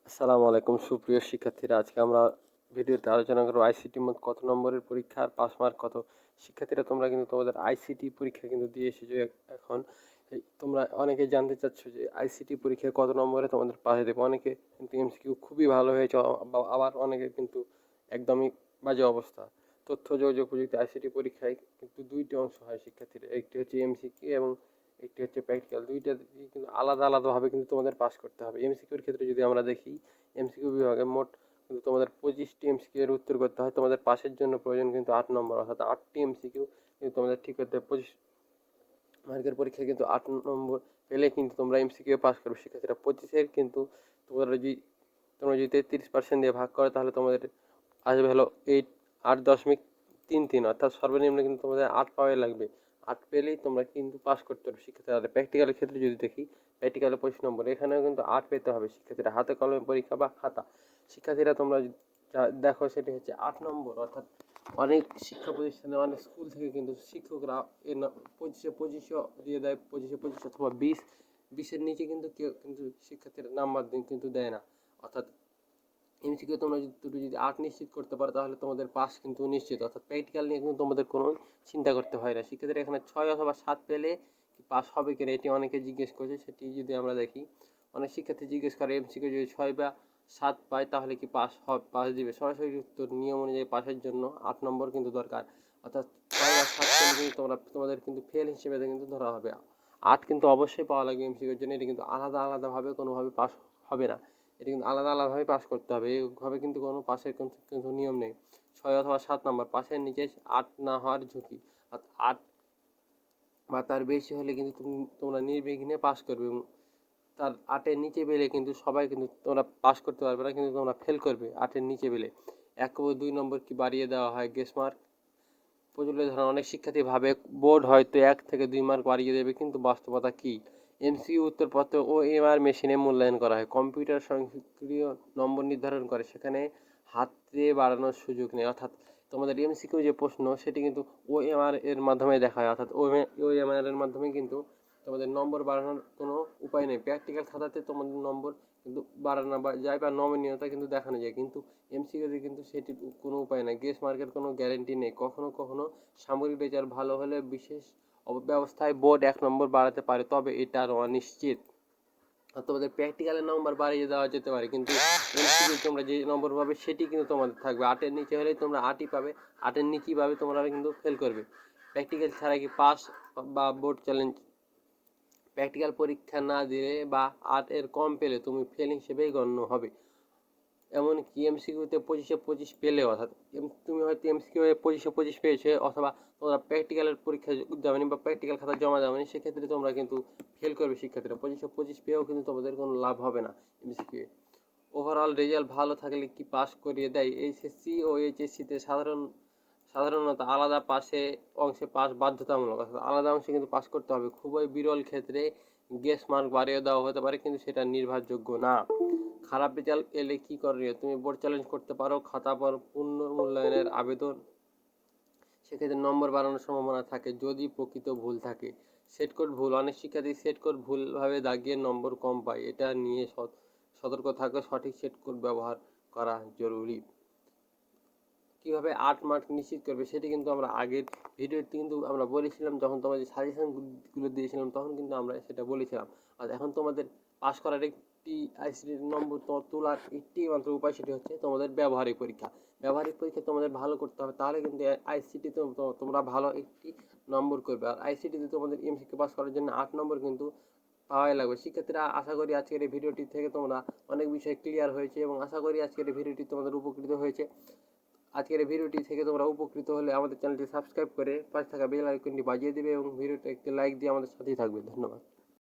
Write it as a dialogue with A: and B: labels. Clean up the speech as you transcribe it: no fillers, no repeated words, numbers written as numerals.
A: আসসালামু আলাইকুম সুপ্রিয় শিক্ষার্থীরা, আজকে আমরা ভিডিওতে আলোচনা করব আইসিটির মধ্যে কত নম্বরের পরীক্ষা আর পাস মার্ক কত। শিক্ষার্থীরা, তোমরা কিন্তু তোমাদের আইসিটি পরীক্ষা কিন্তু দিয়ে এসেছো এখন। তোমরা অনেকে জানতে চাচ্ছ যে আইসিটি পরীক্ষায় কত নম্বরে তোমাদের পাস দেবে। অনেকে কিন্তু এমসিকিউ খুবই ভালো হয়েছে, আবার অনেকে কিন্তু একদমই বাজে অবস্থা। তথ্য যোগাযোগ প্রযুক্তি আইসিটি পরীক্ষায় কিন্তু দুইটি অংশ হয় শিক্ষার্থীরা, একটি হচ্ছে এমসিকিউ এবং একটি হচ্ছে প্র্যাকটিক্যাল। দুইটা কিন্তু আলাদা আলাদাভাবে কিন্তু তোমাদের পাস করতে হবে। এমসিকিউর ক্ষেত্রে যদি আমরা দেখি, এমসিকিউ বিভাগে মোট কিন্তু তোমাদের 25টি এমসিকিউ এর উত্তর করতে হয়। তোমাদের পাসের জন্য প্রয়োজন কিন্তু 8 নম্বর, অর্থাৎ 8টি এমসিকিউ কিন্তু তোমাদের ঠিক করতে হবে। 25 মার্কের পরীক্ষায় কিন্তু 8 নম্বর পেলে কিন্তু তোমরা এমসিকিউ পাস করবে। শিক্ষার্থীরা, 25-এর কিন্তু তোমরা যদি 33% দিয়ে ভাগ করো তাহলে তোমাদের আসবে হলো 8.33, অর্থাৎ সর্বনিম্ন কিন্তু তোমাদের 8 পাওয়াই লাগবে। 8 পেলেই তোমরা কিন্তু পাস করতে পারবে শিক্ষার্থীরা। প্র্যাকটিক্যালের ক্ষেত্রে যদি দেখি, প্র্যাকটিক্যালে 25 নম্বর, এখানেও কিন্তু 8 পেতে হবে শিক্ষার্থীরা। হাতে কলমে পরীক্ষা বা খাতা। শিক্ষার্থীরা, তোমরা যা দেখো সেটি হচ্ছে 8 নম্বর, অর্থাৎ অনেক শিক্ষা প্রতিষ্ঠানে অনেক স্কুল থেকে কিন্তু শিক্ষকরা 25-25 দিয়ে দেয়, 25-25 অথবা 20-20-এর নিচে কিন্তু কেউ কিন্তু শিক্ষার্থীরা নাম্বার কিন্তু দেয় না। অর্থাৎ এমসিকিউ তোমরা যদি 8 নিশ্চিত করতে পারো তাহলে তোমাদের পাস কিন্তু নিশ্চিত। অর্থাৎ প্র্যাকটিক্যাল নিয়ে কিন্তু তোমাদের কোনো চিন্তা করতে হয় না। শিক্ষার্থীরা, এখানে 6 অথবা 7 পেলে কি পাস হবে কিনা এটি অনেকে জিজ্ঞেস করছে। সেটি যদি আমরা দেখি, অনেক শিক্ষার্থী জিজ্ঞেস করে এমসিকিউ যদি 6 বা 7 পায় তাহলে কি পাস দিবে। সরাসরি উত্তর, নিয়ম অনুযায়ী পাসের জন্য 8 নম্বর কিন্তু দরকার। অর্থাৎ 6 বা 7 পেলে কিন্তু তোমাদের কিন্তু ফেল হিসেবে কিন্তু ধরা হবে। 8 কিন্তু অবশ্যই পাওয়া লাগবে এমসিকিউর জন্য। এটি কিন্তু আলাদা আলাদাভাবে কোনোভাবে পাস হবে না। এটা কিন্তু আলাদা আলাদাভাবে পাস করতে হবে। এইভাবে কিন্তু কোনো পাসের কিন্তু নিয়ম নেই। 6 অথবা 7 নম্বর, পাসের নিচে 8 না হওয়ার ঝুঁকি। 8 বা তার বেশি হলে কিন্তু তোমরা নির্বিঘ্নে পাস করবে, এবং তার 8-এর নিচে পেলে কিন্তু সবাই কিন্তু তোমরা পাস করতে পারবে না, কিন্তু তোমরা ফেল করবে 8-এর নিচে পেলে। 1 ও 2 নম্বর কি বাড়িয়ে দেওয়া হয় গ্রেস মার্ক প্রচলিত ধারণা। অনেক শিক্ষার্থী ভাবে বোর্ড হয়তো 1 থেকে 2 মার্ক বাড়িয়ে দেবে, কিন্তু বাস্তবতা কি? এমসিকিউ উত্তরপত্র ও এমআর মেশিনে মূল্যায়ন করা হয়। কম্পিউটার স্বয়ংক্রিয় নম্বর নির্ধারণ করে, সেখানে হাতে বাড়ানোর সুযোগ নেই। অর্থাৎ তোমাদের এমসিকিউ যে প্রশ্ন সেটি কিন্তু ওএমআর এর মাধ্যমে দেখা হয়। অর্থাৎ ওএমআর এর মাধ্যমে কিন্তু তোমাদের নম্বর বাড়ানোর কোনো উপায় নেই। প্র্যাকটিক্যাল খাতাতে তোমাদের নম্বর কিন্তু বাড়ানো যায় বা নমনীয়তা কিন্তু দেখানো যায়, কিন্তু এমসিকিউতে কিন্তু সেটির কোনো উপায় নেই। গ্রেস মার্কের কোনো গ্যারেন্টি নেই। কখনো কখনো সামরিক রেজাল্ট ভালো হলে বিশেষ ব্যবস্থায় বোর্ড 1 নম্বর বাড়াতে পারে, তবে এটা অনিশ্চিত। আর তোমাদের প্র্যাকটিক্যালের নম্বর বাড়িয়ে দেওয়া যেতে পারে, কিন্তু এমসিকিউ তোমরা যে নম্বর পাবে সেটি কিন্তু তোমাদের থাকবে। 8-এর নিচে হলে তোমরা 8ই পাবে, 8-এর নিচেই পাবে, তোমরা কিন্তু ফেল করবে। প্র্যাকটিক্যাল ছাড়া কি পাস বা বোর্ড চ্যালেঞ্জ? প্র্যাকটিক্যাল পরীক্ষা না দিলে বা 8-এর কম পেলে তুমি ফেল হিসেবেই গণ্য হবে। এমনকি এমসিকিউতে 25-25 পেলেও, অর্থাৎ তুমি হয়তো এমসিকিউ 25-25 পেয়েছো, অথবা তোমরা প্র্যাকটিক্যালের পরীক্ষা যাবেনি বা প্র্যাকটিক্যাল খাতা জমা দেওনি, সেক্ষেত্রে তোমরা কিন্তু ফেল করবে শিক্ষার্থীরা। 25-25 পেয়েও কিন্তু তোমাদের কোনো লাভ হবে না এমসিকিউ। ওভারঅল রেজাল্ট ভালো থাকলে কি পাস করিয়ে দেয়? এইচএসসি ও এইচএসসিতে সাধারণত আলাদা অংশে পাস বাধ্যতামূলক, অর্থাৎ আলাদা অংশে কিন্তু পাস করতে হবে। খুবই বিরল ক্ষেত্রে গ্রেস মার্ক বাড়িয়ে দেওয়া হতে পারে, কিন্তু সেটা নির্ভরযোগ্য না। খারাপ রেজাল্ট এলে কি করণীয়? তুমি বোর্ড চ্যালেঞ্জ করতে পারো, খাতা পর পুনর্মূল্যায়নের আবেদন, সেক্ষেত্রে নম্বর বাড়ানোর সম্ভাবনা থাকে যদি প্রকৃত ভুল থাকে। সেট কোড ভুল, অনেক শিক্ষার্থী সেট কোড ভুলভাবে দাগিয়ে নম্বর কম পায়, এটা নিয়ে সতর্ক থাকবে। সঠিক সেট কোড ব্যবহার করা জরুরি। কিভাবে 8 মার্ক নিশ্চিত করবে সেটি কিন্তু আমরা আগের ভিডিওতে কিন্তু আমরা বলেছিলাম, যখন তোমাদের সাজেশনগুলো দিয়েছিলাম তখন কিন্তু আমরা সেটা বলেছিলাম। আর এখন তোমাদের পাস করার একটি আইসিটির নম্বর তোলার একটি মাত্র উপায়, সেটি হচ্ছে তোমাদের ব্যবহারিক পরীক্ষা। ব্যবহারিক পরীক্ষা তোমাদের ভালো করতে হবে, তাহলে কিন্তু আইসিটিতে তোমরা ভালো একটি নম্বর করবে। আর আইসিটিতে তোমাদের এমসিকিউ পাস করার জন্য 8 নম্বর কিন্তু পাওয়াই লাগবে। শিক্ষার্থীরা, আশা করি আজকের এই ভিডিওটি থেকে তোমরা অনেক বিষয় ক্লিয়ার হয়েছে, এবং আশা করি আজকের এই ভিডিওটি তোমাদের উপকৃত হয়েছে। আজকের এই ভিডিওটি থেকে তোমরা উপকৃত হলে আমাদের চ্যানেলটি সাবস্ক্রাইব করে পাশে থাকা বেল আইকনটি বাজিয়ে দিবে, এবং ভিডিওতে একটি লাইক দিয়ে আমাদের সাথেই থাকবে। ধন্যবাদ।